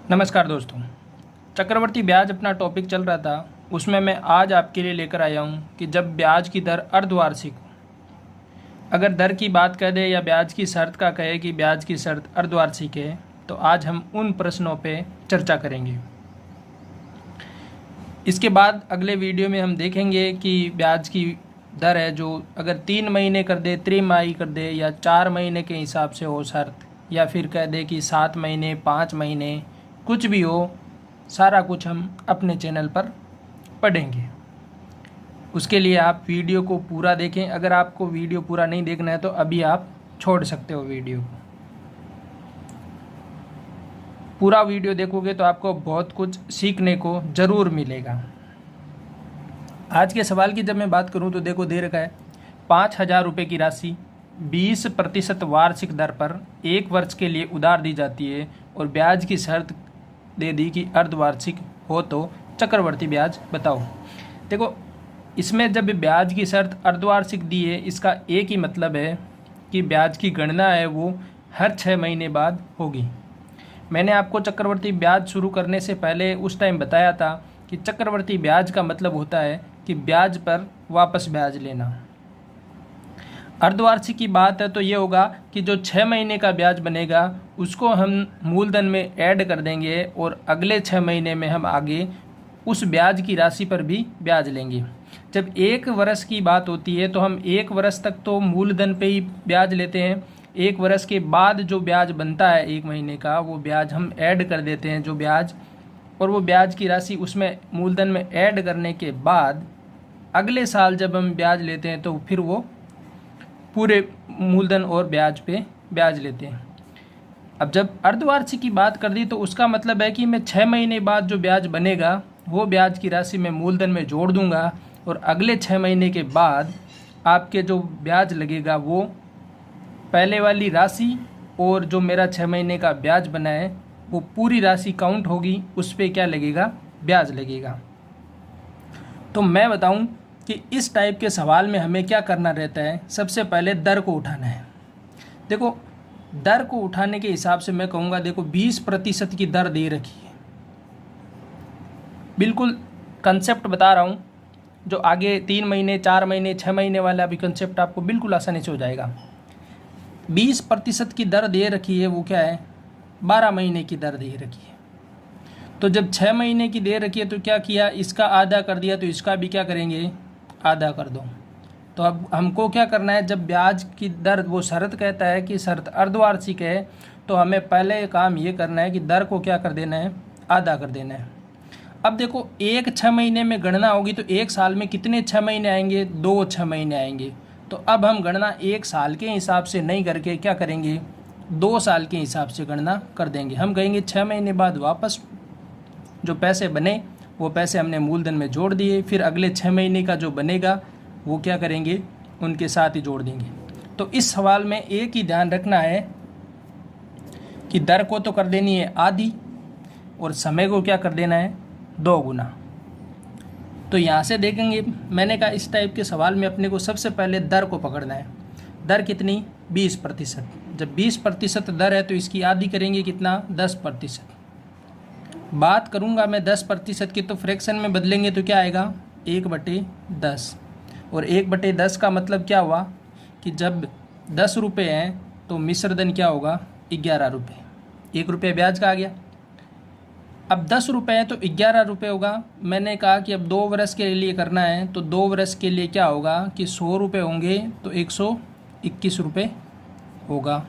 नमस्कार दोस्तों। चक्रवर्ती ब्याज अपना टॉपिक चल रहा था, उसमें मैं आज आपके लिए लेकर आया हूँ कि जब ब्याज की दर अर्धवार्षिक, अगर दर की बात कर दे या ब्याज की शर्त का कहे कि ब्याज की शर्त अर्धवार्षिक है, तो आज हम उन प्रश्नों पे चर्चा करेंगे। इसके बाद अगले वीडियो में हम देखेंगे कि ब्याज की दर है जो अगर 3 महीने कर दे, त्रिमाही कर दे, या 4 महीने के हिसाब से हो शर्त, या फिर कह दे कि 7 महीने, 5 महीने, कुछ भी हो, सारा कुछ हम अपने चैनल पर पढ़ेंगे। उसके लिए आप वीडियो को पूरा देखें। अगर आपको वीडियो पूरा नहीं देखना है तो अभी आप छोड़ सकते हो वीडियो को। पूरा वीडियो देखोगे तो आपको बहुत कुछ सीखने को ज़रूर मिलेगा। आज के सवाल की जब मैं बात करूं तो देखो दे रखा है 5,000 रुपये की राशि 20% वार्षिक दर पर 1 वर्ष के लिए उधार दी जाती है और ब्याज की शर्त दे दी कि अर्धवार्षिक हो तो चक्रवर्ती ब्याज बताओ। देखो, इसमें जब ब्याज की शर्त अर्धवार्षिक दी है, इसका एक ही मतलब है कि ब्याज की गणना है वो हर 6 महीने बाद होगी। मैंने आपको चक्रवर्ती ब्याज शुरू करने से पहले उस टाइम बताया था कि चक्रवर्ती ब्याज का मतलब होता है कि ब्याज पर वापस ब्याज लेना। अर्धवार्षिक की बात है तो ये होगा कि जो 6 महीने का ब्याज बनेगा उसको हम मूलधन में ऐड कर देंगे और अगले 6 महीने में हम आगे उस ब्याज की राशि पर भी ब्याज लेंगे। जब 1 वर्ष की बात होती है तो हम 1 वर्ष तक तो मूलधन पे ही ब्याज लेते हैं। 1 वर्ष के बाद जो ब्याज बनता है 1 महीने का, वो ब्याज हम ऐड कर देते हैं जो ब्याज, और वो ब्याज की राशि उसमें मूलधन में ऐड करने के बाद अगले साल जब हम ब्याज लेते हैं तो फिर वो पूरे मूलधन और ब्याज पे ब्याज लेते हैं। अब जब अर्धवार्षिक की बात कर दी तो उसका मतलब है कि मैं 6 महीने बाद जो ब्याज बनेगा वो ब्याज की राशि मैं मूलधन में जोड़ दूंगा और अगले 6 महीने के बाद आपके जो ब्याज लगेगा वो पहले वाली राशि और जो मेरा 6 महीने का ब्याज बना है वो पूरी राशि काउंट होगी, उस पर क्या लगेगा, ब्याज लगेगा। तो मैं बताऊं कि इस टाइप के सवाल में हमें क्या करना रहता है। सबसे पहले दर को उठाना है। देखो, दर को उठाने के हिसाब से मैं कहूँगा, देखो 20% की दर दे रखी है। बिल्कुल कंसेप्ट बता रहा हूँ, जो आगे 3 महीने, 4 महीने, 6 महीने वाला भी कंसेप्ट आपको बिल्कुल आसानी से हो जाएगा। 20% की दर दे रखी है, वो क्या है, 12 महीने की दर दे रखी है। तो जब 6 महीने की दे रखी है तो क्या किया, इसका आधा कर दिया, तो इसका भी क्या करेंगे, आधा कर दो। तो अब हमको क्या करना है, जब ब्याज की दर, वो शर्त कहता है कि शर्त अर्धवार्षिक है, तो हमें पहले काम ये करना है कि दर को क्या कर देना है, आधा कर देना है। अब देखो, एक 6 महीने में गणना होगी तो 1 साल में कितने 6 महीने आएंगे, 2 6 महीने आएंगे। तो अब हम गणना 1 साल के हिसाब से नहीं करके क्या करेंगे, 2 साल के हिसाब से गणना कर देंगे। हम कहेंगे 6 महीने बाद वापस जो पैसे बने वो पैसे हमने मूलधन में जोड़ दिए, फिर अगले 6 महीने का जो बनेगा वो क्या करेंगे, उनके साथ ही जोड़ देंगे। तो इस सवाल में एक ही ध्यान रखना है कि दर को तो कर देनी है आधी और समय को क्या कर देना है, 2 गुना। तो यहाँ से देखेंगे, मैंने कहा इस टाइप के सवाल में अपने को सबसे पहले दर को पकड़ना है। दर कितनी, 20%। जब 20% दर है तो इसकी आधी करेंगे कितना, 10%। बात करूंगा मैं 10% की, तो फ्रैक्शन में बदलेंगे तो क्या आएगा, 1/10। और 1/10 का मतलब क्या हुआ कि जब 10 रुपये हैं तो मिश्र धन क्या होगा, 11 रुपये। 1 रुपये ब्याज का आ गया। अब 10 रुपये है तो 11 रुपये होगा। मैंने कहा कि अब 2 वर्ष के लिए करना है तो 2 वर्ष के लिए क्या होगा कि 100 रुपये होंगे तो 121 रुपये होगा।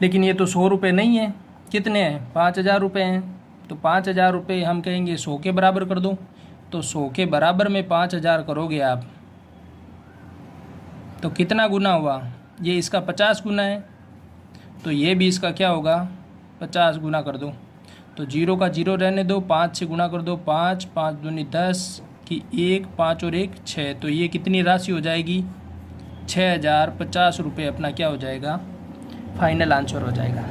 लेकिन ये तो 100 रुपये नहीं है, कितने हैं, 5,000 रुपये हैं। तो 5,000 रुपये हम कहेंगे 100 के बराबर कर दो। तो 100 के बराबर में 5,000 करोगे आप तो कितना गुना हुआ, ये इसका 50 गुना है, तो ये भी इसका क्या होगा, 50 गुना कर दो। तो 0 का 0 रहने दो, 5 से गुना कर दो, 5 5 दूनी 10 की 1, 5 और 1 6। तो ये कितनी राशि हो जाएगी, 6,050 रुपये अपना क्या हो जाएगा, फाइनल आंसर हो जाएगा।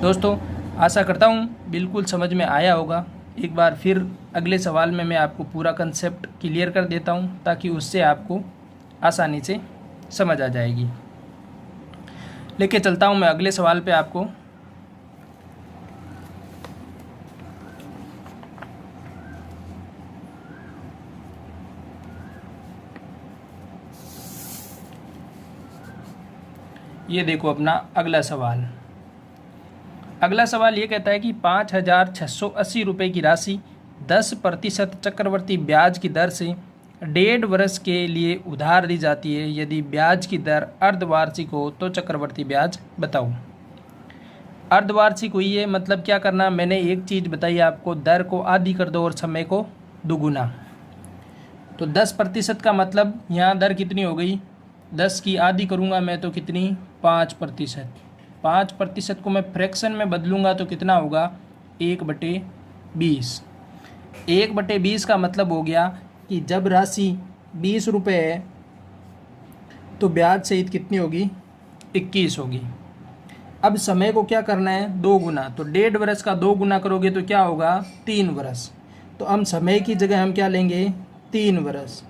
दोस्तों, आशा करता हूँ बिल्कुल समझ में आया होगा। एक बार फिर अगले सवाल में मैं आपको पूरा कंसेप्ट क्लियर कर देता हूँ ताकि उससे आपको आसानी से समझ आ जाएगी। लेके चलता हूँ मैं अगले सवाल पे आपको। ये देखो अपना अगला सवाल। अगला सवाल ये कहता है कि 5,680 रुपये की राशि 10% चक्रवर्ती ब्याज की दर से 1.5 वर्ष के लिए उधार दी जाती है। यदि ब्याज की दर अर्धवार्षिक हो तो चक्रवर्ती ब्याज बताओ। अर्धवार्षिक हुई है मतलब क्या करना, मैंने एक चीज़ बताई आपको, दर को आधी कर दो और समय को दुगुना। तो 10% का मतलब यहाँ दर कितनी हो गई, 10 की आधी करूँगा मैं तो कितनी, 5%। 5% को मैं फ्रैक्शन में बदलूँगा तो कितना होगा, 1/20। 1/20 का मतलब हो गया कि जब राशि 20 रुपये है तो ब्याज सहित कितनी होगी, 21 होगी। अब समय को क्या करना है, 2 गुना। तो 1.5 वर्ष का 2 गुना करोगे तो क्या होगा, 3 वर्ष। तो हम समय की जगह हम क्या लेंगे, 3 वर्ष।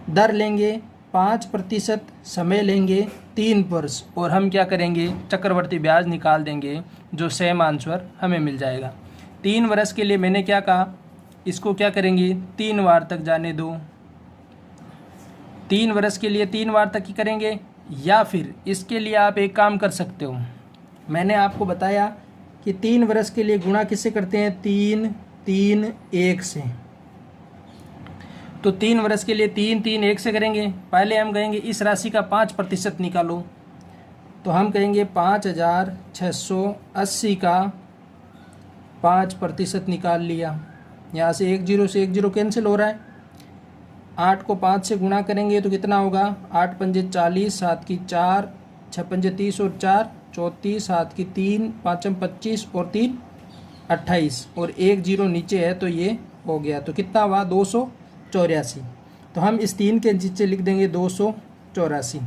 दर लेंगे 5%, समय लेंगे 3 वर्ष, और हम क्या करेंगे, चक्रवर्ती ब्याज निकाल देंगे, जो सेम आंसर हमें मिल जाएगा। 3 वर्ष के लिए मैंने क्या कहा, इसको क्या करेंगे, 3 बार तक जाने दो। 3 वर्ष के लिए 3 बार तक ही करेंगे, या फिर इसके लिए आप एक काम कर सकते हो, मैंने आपको बताया कि 3 वर्ष के लिए गुणा किससे करते हैं, 3, 3, 1 से। तो 3 वर्ष के लिए 3, 3, 1 से करेंगे। पहले हम कहेंगे इस राशि का 5% निकालो, तो हम कहेंगे 5,680 का 5% निकाल लिया। यहाँ से 1 0 से 1 0 कैंसिल हो रहा है। 8 को 5 से गुणा करेंगे तो कितना होगा, 8 पंजे 40, 7 की 4, 6 पंजे 30 और 4 34, 7 की 3, 5 25 और 3 28, और 1 0 नीचे है तो ये हो गया। तो कितना हुआ, 284। तो हम इस 3 के नीचे लिख देंगे 284।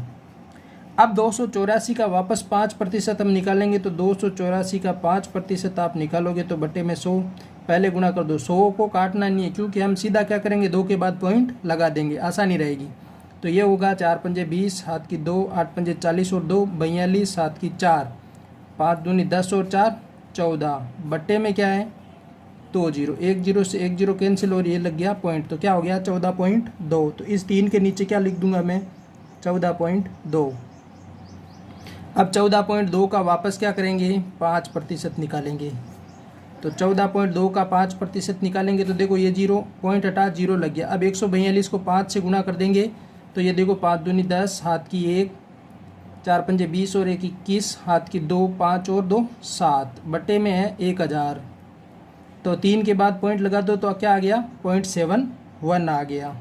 अब 284 का वापस 5% हम निकालेंगे, तो 284 का 5% आप निकालोगे तो बटे में 100, पहले गुणा कर दो। 100 को काटना नहीं है क्योंकि हम सीधा क्या करेंगे, 2 के बाद पॉइंट लगा देंगे, आसानी रहेगी। तो ये होगा 4 पंजे 20, 7 की 2, 8 पंजे 40 और 2 42, 7 की 4, 5 दूनी 10 और 4 14, बट्टे में क्या है 2 0, 1 0 से 1 0 कैंसिल और ये लग गया पॉइंट, तो क्या हो गया 14.2। तो इस 3 के नीचे क्या लिख दूंगा मैं, 14.2। अब 14.2 का वापस क्या करेंगे, 5% निकालेंगे। तो 14.2 का 5% निकालेंगे तो देखो ये 0 पॉइंट हटा 0 लग गया। अब 142 को 5 से गुणा कर देंगे तो ये देखो 5 दूनी 10, हाथ की 1, 4 पंजे 20 और 1 21, हाथ की 2, 5 और 2 7, बटे में है 1000। तो 3 के बाद पॉइंट लगा दो तो क्या आ गया, 0.71 आ गया।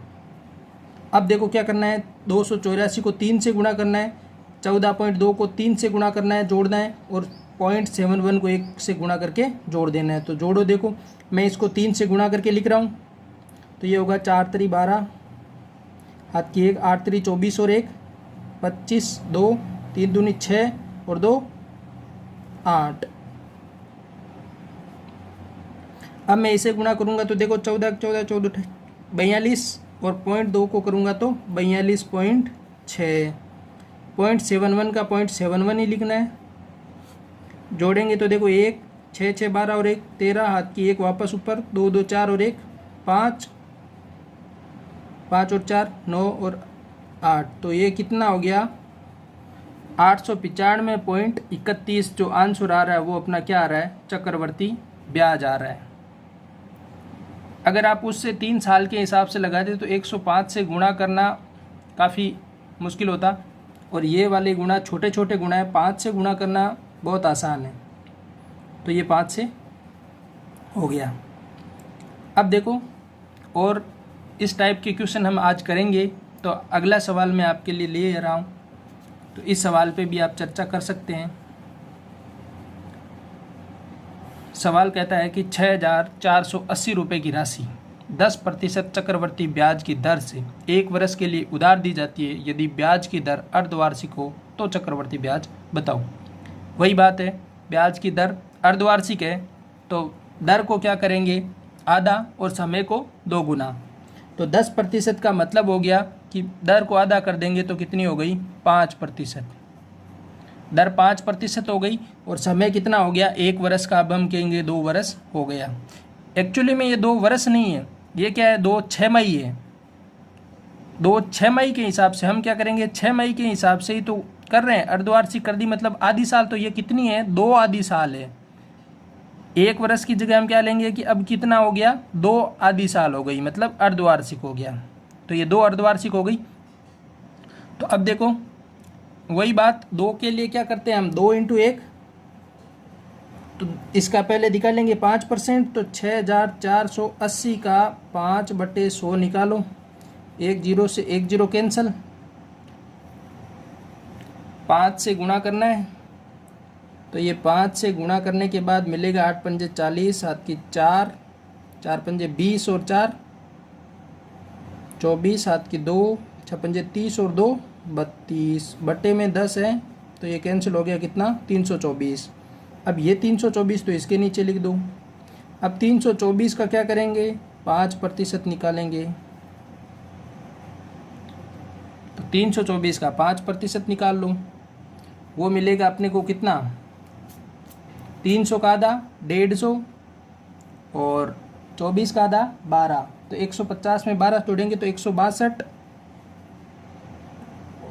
अब देखो क्या करना है, 284 को 3 से गुणा करना है, 14.2 को 3 से गुणा करना है, जोड़ना है, और 0.71 को 1 से गुणा करके जोड़ देना है। तो जोड़ो, देखो मैं इसको 3 से गुणा करके लिख रहा हूँ, तो ये होगा 4 3 12, हाथ की 1, 8 3 24 और 1 25, 2 3 दूनी 6 और 2 8। अब मैं इसे गुणा करूँगा तो देखो 14 14 14 42, और 0.2 को करूँगा तो 42.6। 0.71 का 0.71 ही लिखना है। जोड़ेंगे तो देखो 1 6 6 12 और 1 13, हाथ की 1 वापस ऊपर, 2 2 4 और 1 5 5 और 4 9 और 8। तो ये कितना हो गया, 895.31। जो आंसर आ रहा है वो अपना क्या आ रहा है, चक्रवर्ती ब्याज आ रहा है। अगर आप उससे 3 साल के हिसाब से लगाते तो 105 से गुणा करना काफ़ी मुश्किल होता, और ये वाले गुणा छोटे छोटे गुणा है, 5 से गुणा करना बहुत आसान है। तो ये 5 से हो गया। अब देखो और इस टाइप के क्वेश्चन हम आज करेंगे। तो अगला सवाल मैं आपके लिए ले रहा हूँ, तो इस सवाल पे भी आप चर्चा कर सकते हैं। सवाल कहता है कि 6,480 रुपये की राशि 10% चक्रवर्ती ब्याज की दर से 1 वर्ष के लिए उधार दी जाती है। यदि ब्याज की दर अर्धवार्षिक हो तो चक्रवर्ती ब्याज बताओ। वही बात है, ब्याज की दर अर्धवार्षिक है तो दर को क्या करेंगे, आधा, और समय को 2 गुना। तो 10% का मतलब हो गया कि दर को आधा कर देंगे तो कितनी हो गई, 5%। दर 5% हो गई, और समय कितना हो गया, 1 वर्ष का। अब हम कहेंगे 2 वर्ष हो गया। एक्चुअली में ये 2 वर्ष नहीं है, ये क्या है, 2 6 मई है। 2 6 मई के हिसाब से हम क्या करेंगे, 6 मई के हिसाब से ही तो कर रहे हैं, अर्धवार्षिक कर दी मतलब आधी साल, तो ये कितनी है, 2 आधी साल है। 1 वर्ष की जगह हम क्या लेंगे कि अब कितना हो गया, 2 आधी साल हो गई, मतलब अर्धवार्षिक हो गया। तो ये 2 अर्धवार्षिक हो गई। तो अब देखो वही बात, 2 के लिए क्या करते हैं हम, 2 × 1, तो इसका पहले निकालेंगे 5%, तो 6480 का 5/100 निकालो। 1 0 से 1 0 कैंसिल, 5 से गुणा करना है, तो ये 5 से गुणा करने के बाद मिलेगा 8 पंजे 40, 7 की 4, 4 पंजे 20 और 4 24, 7 की 2, 6 पंजे 30 और 2 32, बटे में 10 है, तो ये कैंसिल हो गया कितना, 324। अब ये 324 तो इसके नीचे लिख दो। अब 324 का क्या करेंगे, 5% निकालेंगे। तो 324 का 5% निकाल लो, वो मिलेगा अपने को कितना, 300 का आधा 150 और 24 का आधा 12, तो 150 में 12 जोड़ेंगे तो 162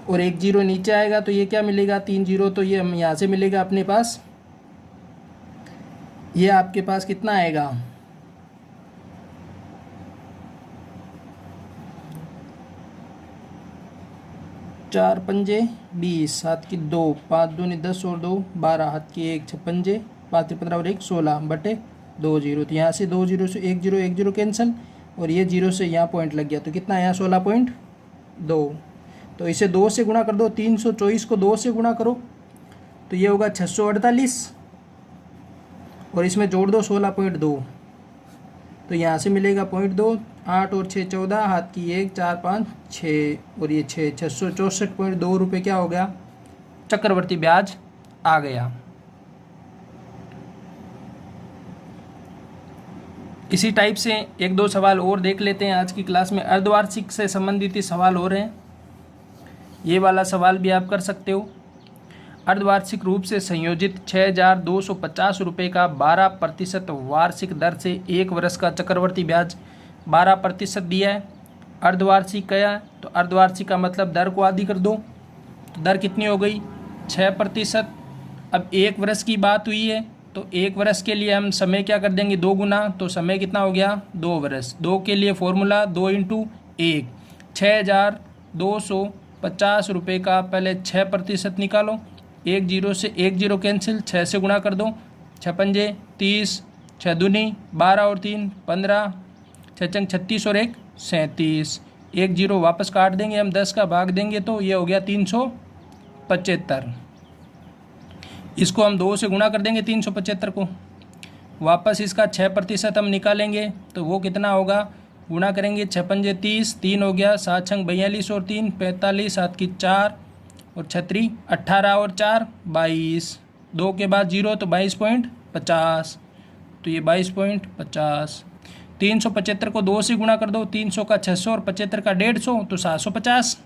और 1 0 नीचे आएगा, तो ये क्या मिलेगा, 3 0, तो ये हम यहाँ से मिलेगा अपने पास, ये आपके पास कितना आएगा, 4 पंजे 20, 7 की 2, 5 दूनी 10 और 2 12, हाथ की 1, 6 पंजे 5 15 और 1 16 बटे 2 0, तो यहाँ से 2 0 से 1 0 1 0 कैंसिल, और ये 0 से यहाँ पॉइंट लग गया, तो कितना यहाँ 16.2, तो इसे 2 से गुणा कर दो, 324 को 2 से गुणा करो तो ये होगा 648, और इसमें जोड़ दो 16.2, तो यहाँ से मिलेगा 0.2, 8 और 6 14, हाथ की 1 4 5 6 और ये 664.2 रुपये क्या हो गया, चक्रवर्ती ब्याज आ गया। इसी टाइप से 1-2 सवाल और देख लेते हैं आज की क्लास में। अर्धवार्षिक से संबंधित ही सवाल हो रहे हैं, ये वाला सवाल भी आप कर सकते हो। अर्धवार्षिक रूप से संयोजित 6250 रुपये का 12% वार्षिक दर से 1 वर्ष का चक्रवर्ती ब्याज 12% दिया है। अर्धवार्षिक क्या है, तो अर्धवार्षिक का मतलब दर को आधी कर दो, तो दर कितनी हो गई, 6%। अब 1 वर्ष की बात हुई है, तो 1 वर्ष के लिए हम समय क्या कर देंगे, 2 गुना, तो समय कितना हो गया, 2 वर्ष। 2 के लिए फॉर्मूला 2 × 1, 6250 रुपये का पहले 6% निकालो, 1 0 से 1 0 कैंसिल, 6 से गुणा कर दो, 6 पंजे 30, 6 दूनी 12 और 3 15, 6 चंग 36 और 1 37, 1 0 वापस काट देंगे हम, 10 का भाग देंगे तो ये हो गया 375। इसको हम 2 से गुणा कर देंगे 375 को, वापस इसका 6% हम निकालेंगे तो वो कितना होगा, गुणा करेंगे 6 पंजे 30, 3 हो गया, 7 छंग 42 और 3 45, 7 की 4 और 6 18 और 4 22, 2 के बाद 0 तो 22.50, तो ये 22.50। 375 को 2 से गुणा कर दो, 300 का 600 और 75 का 150, तो 750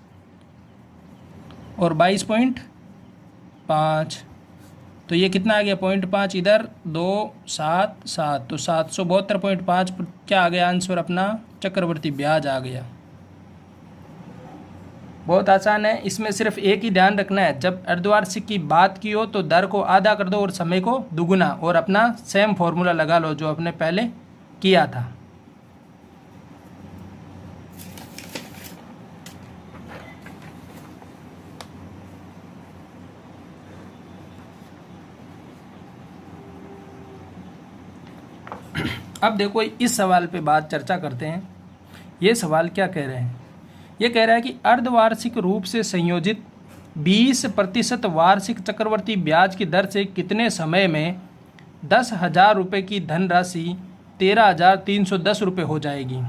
और 22.5, तो ये कितना आ गया 0.5, इधर 2 7 7, तो 772.5 क्या आ गया आंसर अपना, चक्रवर्ती ब्याज आ गया। बहुत आसान है, इसमें सिर्फ एक ही ध्यान रखना है, जब अर्धवार्षिक की बात की हो तो दर को आधा कर दो और समय को दुगुना, और अपना सेम फॉर्मूला लगा लो जो आपने पहले किया था। अब देखो इस सवाल पे बात चर्चा करते हैं। ये सवाल क्या कह रहे हैं, ये कह रहा है कि अर्धवार्षिक रूप से संयोजित 20% वार्षिक चक्रवर्ती ब्याज की दर से कितने समय में 10,000 रुपये की धनराशि 13,310 रुपये हो जाएगी।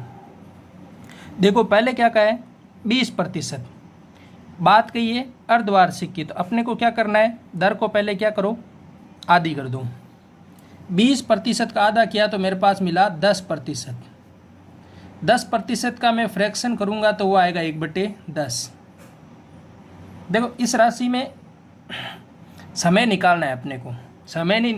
देखो पहले क्या कहा है, 20% बात कही है अर्धवार्षिक की, तो अपने को क्या करना है, दर को पहले क्या करो, आधी कर दो। 20% का आधा किया तो मेरे पास मिला 10%। 10% का मैं फ्रैक्शन करूंगा तो वो आएगा 1/10। देखो इस राशि में समय निकालना है अपने को, समय नहीं,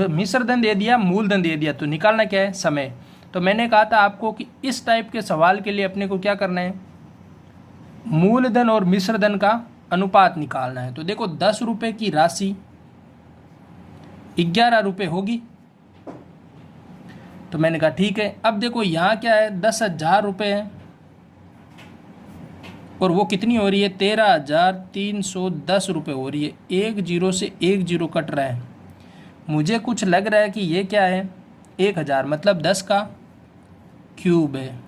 मिश्रधन दे दिया, मूलधन दे दिया, तो निकालना क्या है, समय। तो मैंने कहा था आपको कि इस टाइप के सवाल के लिए अपने को क्या करना है, मूलधन और मिश्रधन का अनुपात निकालना है। तो देखो 10 रुपये की राशि 11 रुपये होगी। तो मैंने कहा ठीक है। अब देखो यहाँ क्या है, 10,000 रुपये है और वो कितनी हो रही है, 13,310 रुपये हो रही है। एक जीरो से एक जीरो कट रहा है। मुझे कुछ लग रहा है कि ये क्या है, 1,000 मतलब 10 का क्यूब है,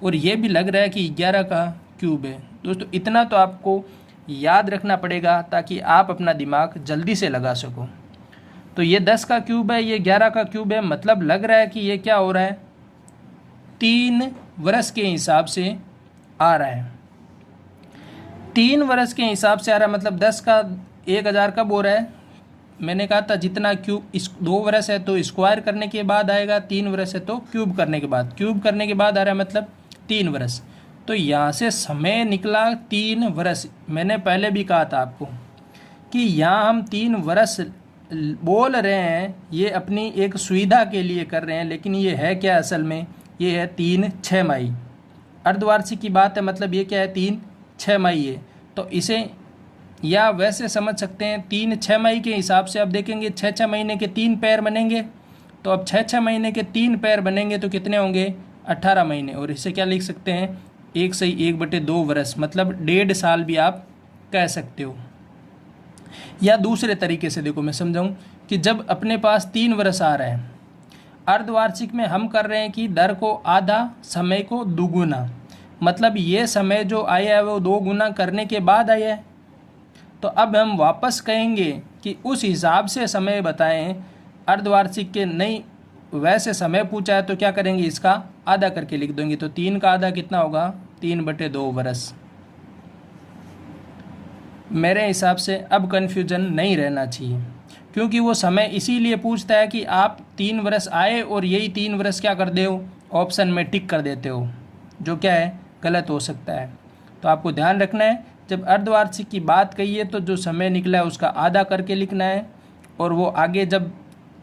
और ये भी लग रहा है कि 11 का क्यूब है। दोस्तों इतना तो आपको याद रखना पड़ेगा ताकि आप अपना दिमाग जल्दी से लगा सको। तो ये 10 का क्यूब है, ये 11 का क्यूब है, मतलब लग रहा है कि ये क्या हो रहा है, 3 वर्ष के हिसाब से आ रहा है। 3 वर्ष के हिसाब से आ रहा है, मतलब 10 का 1,000 कब हो रहा है, मैंने कहा था जितना क्यूब, इस 2 वर्ष है तो स्क्वायर करने के बाद आएगा, 3 वर्ष है तो क्यूब करने के बाद, क्यूब करने के बाद आ रहा है मतलब 3 वर्ष। तो यहाँ से समय निकला 3 वर्ष। मैंने पहले भी कहा था आपको कि यहाँ हम 3 वर्ष बोल रहे हैं, ये अपनी एक सुविधा के लिए कर रहे हैं, लेकिन ये है क्या असल में, ये है 3 छमाही। अर्धवार्षिक की बात है, मतलब ये क्या है, 3 छमाही है। तो इसे या वैसे समझ सकते हैं 3 छमाही के हिसाब से। अब देखेंगे 6 महीने के 3 पैर बनेंगे, तो अब 6 महीने के 3 पैर बनेंगे तो कितने होंगे, 18 महीने। और इसे क्या लिख सकते हैं, 1/1/2 वर्ष, मतलब 1.5 साल भी आप कह सकते हो। या दूसरे तरीके से देखो मैं समझाऊं कि जब अपने पास 3 वर्ष आ रहा है, अर्धवार्षिक में हम कर रहे हैं कि दर को आधा, समय को दुगुना, मतलब ये समय जो आया है वो 2 गुना करने के बाद आया है। तो अब हम वापस कहेंगे कि उस हिसाब से समय बताएं, अर्धवार्षिक के नहीं वैसे समय पूछा है तो क्या करेंगे, इसका आधा करके लिख देंगे। तो 3 का आधा कितना होगा, 3/2 वर्ष। मेरे हिसाब से अब कन्फ्यूजन नहीं रहना चाहिए, क्योंकि वो समय इसीलिए पूछता है कि आप 3 वर्ष आए और यही 3 वर्ष क्या कर दे हो, ऑप्शन में टिक कर देते हो, जो क्या है गलत हो सकता है। तो आपको ध्यान रखना है, जब अर्धवार्षिक की बात कही है तो जो समय निकला है उसका आधा करके लिखना है, और वो आगे जब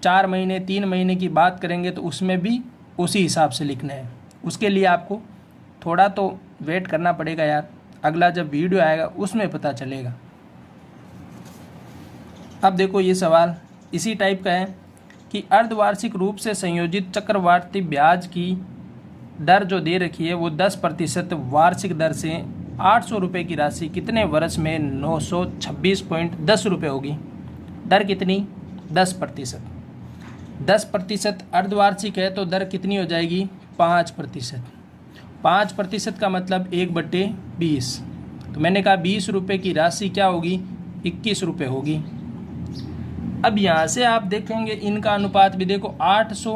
4 महीने 3 महीने की बात करेंगे तो उसमें भी उसी हिसाब से लिखना है। उसके लिए आपको थोड़ा तो वेट करना पड़ेगा यार, अगला जब वीडियो आएगा उसमें पता चलेगा। अब देखो ये सवाल इसी टाइप का है कि अर्धवार्षिक रूप से संयोजित चक्रवार्षिक ब्याज की दर जो दे रखी है वो 10% वार्षिक दर से 800 रुपये की राशि कितने वर्ष में 926.10 रुपये होगी। दर कितनी, 10%। 10% अर्धवार्षिक है तो दर कितनी हो जाएगी, 5%। 5% का मतलब 1/20। तो मैंने कहा 20 रुपये की राशि क्या होगी, 21 रुपये होगी। अब यहाँ से आप देखेंगे इनका अनुपात भी देखो 800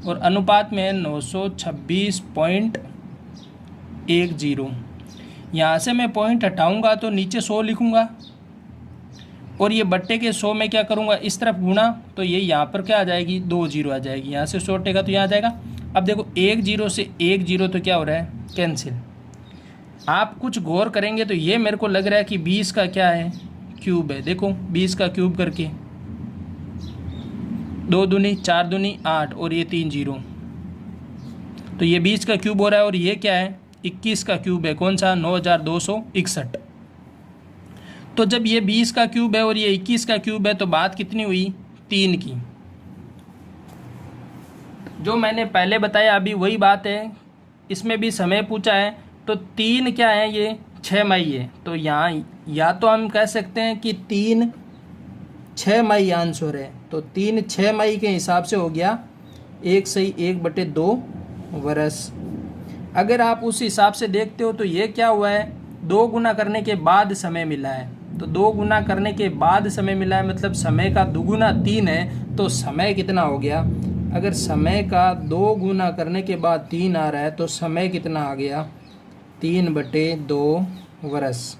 और अनुपात में है 926.10। यहाँ से मैं पॉइंट हटाऊंगा तो नीचे 100 लिखूंगा, और ये बट्टे के 100 में क्या करूँगा, इस तरफ गुणा, तो ये यहाँ पर क्या आ जाएगी, 2 जीरो आ जाएगी। यहाँ से 100 हटेगा तो यहाँ आ जाएगा। अब देखो 1 जीरो से 1 जीरो तो क्या हो रहा है, कैंसिल। आप कुछ गौर करेंगे तो ये मेरे को लग रहा है कि 20 का क्या है, क्यूब है। देखो 20 का क्यूब करके 2 दूनी 4 दूनी 8 और ये 3 जीरो, तो ये 20 का क्यूब हो रहा है। और ये क्या है, 21 का क्यूब है, कौन सा, 9261। तो जब ये 20 का क्यूब है और ये 21 का क्यूब है तो बात कितनी हुई, 3 की। जो मैंने पहले बताया अभी वही बात है, इसमें भी समय पूछा है। तो 3 क्या है, ये 6 मई है। तो यहाँ या तो हम कह सकते हैं कि 3 छमाही आंसर है। तो 3 छमाही के हिसाब से हो गया 1/1/2 वर्ष। अगर आप उस हिसाब से देखते हो तो ये क्या हुआ है, 2 गुना करने के बाद समय मिला है। तो 2 गुना करने के बाद समय मिला है, मतलब समय का दुगुना 3 है। तो समय कितना हो गया, अगर समय का 2 गुना करने के बाद 3 आ रहा है तो समय कितना आ गया, 3/2 वर्ष।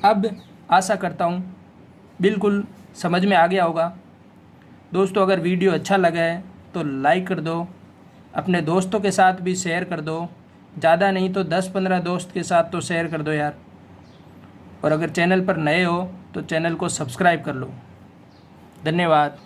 अब आशा करता हूँ बिल्कुल समझ में आ गया होगा। दोस्तों अगर वीडियो अच्छा लगा है तो लाइक कर दो, अपने दोस्तों के साथ भी शेयर कर दो, ज़्यादा नहीं तो 10-15 दोस्त के साथ तो शेयर कर दो यार। और अगर चैनल पर नए हो तो चैनल को सब्सक्राइब कर लो। धन्यवाद।